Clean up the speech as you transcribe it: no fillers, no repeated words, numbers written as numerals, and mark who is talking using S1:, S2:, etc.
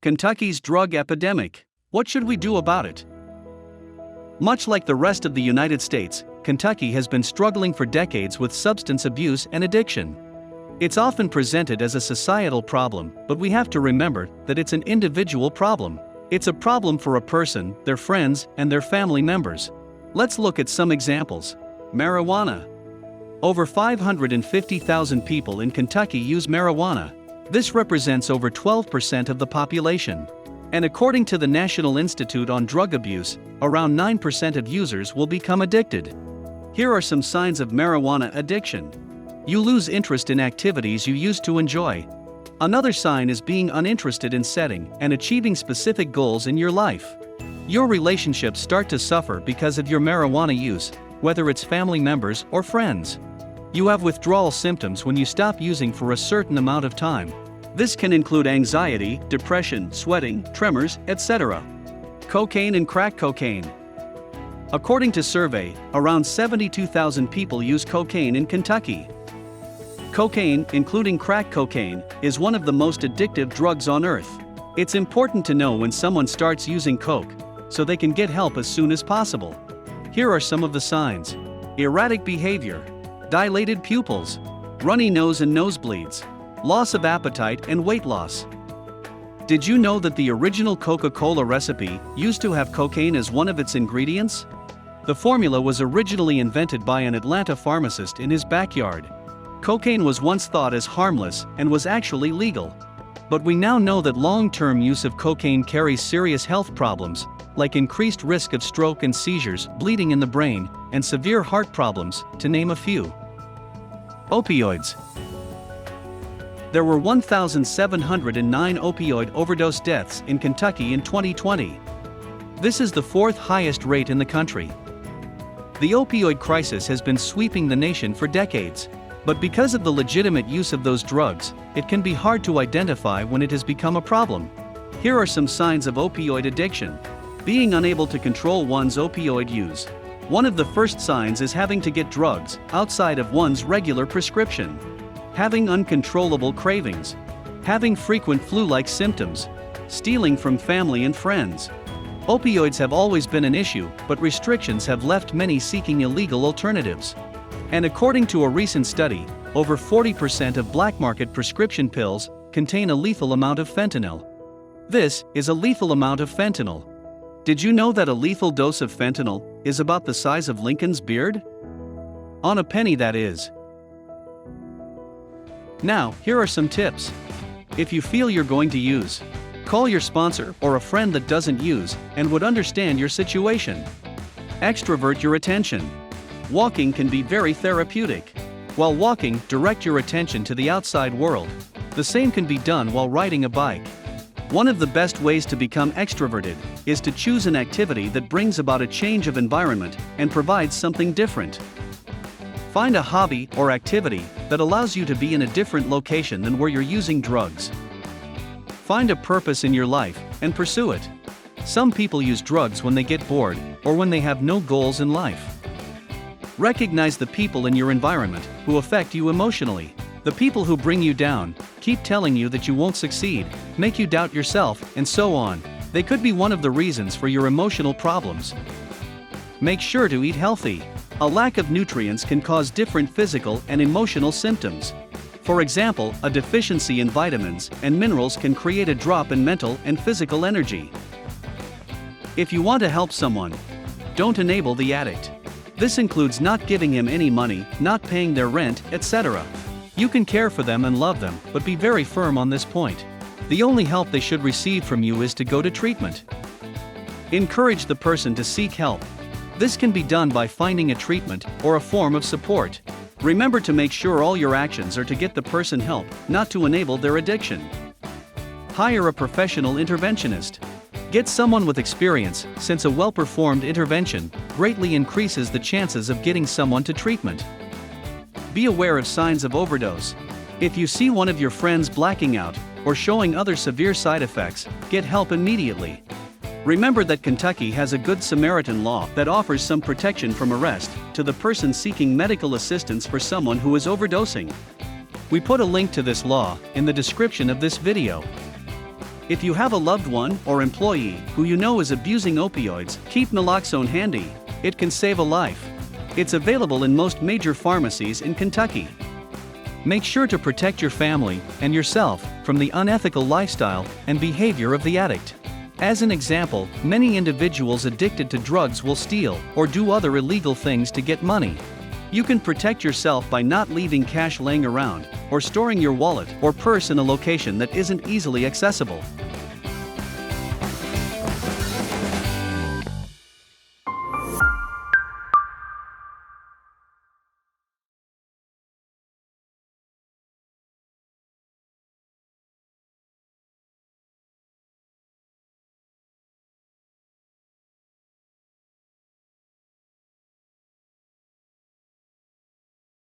S1: Kentucky's drug epidemic. What should we do about it? Much like the rest of the United States, Kentucky has been struggling for decades with substance abuse and addiction. It's often presented as a societal problem, but we have to remember that it's an individual problem. It's a problem for a person, their friends, and their family members. Let's look at some examples. Marijuana. Over 550,000 people in Kentucky use marijuana. This represents over 12% of the population. And according to the National Institute on Drug Abuse, around 9% of users will become addicted. Here are some signs of marijuana addiction. You lose interest in activities you used to enjoy. Another sign is being uninterested in setting and achieving specific goals in your life. Your relationships start to suffer because of your marijuana use, whether it's family members or friends. You have withdrawal symptoms when you stop using for a certain amount of time. This can include anxiety, depression, sweating, tremors, etc. Cocaine and crack cocaine. According to survey, around 72,000 people use cocaine in Kentucky. Cocaine, including crack cocaine, is one of the most addictive drugs on earth. It's important to know when someone starts using coke, so they can get help as soon as possible. Here are some of the signs. Erratic behavior, dilated pupils, runny nose and nosebleeds, loss of appetite and weight loss. Did you know that the original Coca-Cola recipe used to have cocaine as one of its ingredients? The formula was originally invented by an Atlanta pharmacist in his backyard. Cocaine was once thought as harmless and was actually legal. But we now know that long-term use of cocaine carries serious health problems, like increased risk of stroke and seizures, bleeding in the brain, and severe heart problems, to name a few. Opioids. There were 1,709 opioid overdose deaths in Kentucky in 2020. This is the fourth highest rate in the country. The opioid crisis has been sweeping the nation for decades. But because of the legitimate use of those drugs, it can be hard to identify when it has become a problem. Here are some signs of opioid addiction. Being unable to control one's opioid use. One of the first signs is having to get drugs outside of one's regular prescription. Having uncontrollable cravings. Having frequent flu-like symptoms. Stealing from family and friends. Opioids have always been an issue, but restrictions have left many seeking illegal alternatives. And according to a recent study, over 40% of black market prescription pills contain a lethal amount of fentanyl. This is a lethal amount of fentanyl. Did you know that a lethal dose of fentanyl is about the size of Lincoln's beard? On a penny, that is. Now, here are some tips. If you feel you're going to use, call your sponsor or a friend that doesn't use and would understand your situation. Extrovert your attention. Walking can be very therapeutic. While walking, direct your attention to the outside world. The same can be done while riding a bike. One of the best ways to become extroverted is to choose an activity that brings about a change of environment and provides something different. Find a hobby or activity that allows you to be in a different location than where you're using drugs. Find a purpose in your life and pursue it. Some people use drugs when they get bored or when they have no goals in life. Recognize the people in your environment who affect you emotionally. The people who bring you down, keep telling you that you won't succeed, make you doubt yourself, and so on. They could be one of the reasons for your emotional problems. Make sure to eat healthy. A lack of nutrients can cause different physical and emotional symptoms. For example, a deficiency in vitamins and minerals can create a drop in mental and physical energy. If you want to help someone, don't enable the addict. This includes not giving him any money, not paying their rent, etc. You can care for them and love them, but be very firm on this point. The only help they should receive from you is to go to treatment. Encourage the person to seek help. This can be done by finding a treatment or a form of support. Remember to make sure all your actions are to get the person help, not to enable their addiction. Hire a professional interventionist. Get someone with experience, since a well-performed intervention greatly increases the chances of getting someone to treatment. Be aware of signs of overdose. If you see one of your friends blacking out or showing other severe side effects, get help immediately. Remember that Kentucky has a Good Samaritan law that offers some protection from arrest to the person seeking medical assistance for someone who is overdosing. We put a link to this law in the description of this video. If you have a loved one or employee who you know is abusing opioids, keep naloxone handy. It can save a life. It's available in most major pharmacies in Kentucky. Make sure to protect your family and yourself from the unethical lifestyle and behavior of the addict. As an example, many individuals addicted to drugs will steal or do other illegal things to get money. You can protect yourself by not leaving cash laying around or storing your wallet or purse in a location that isn't easily accessible.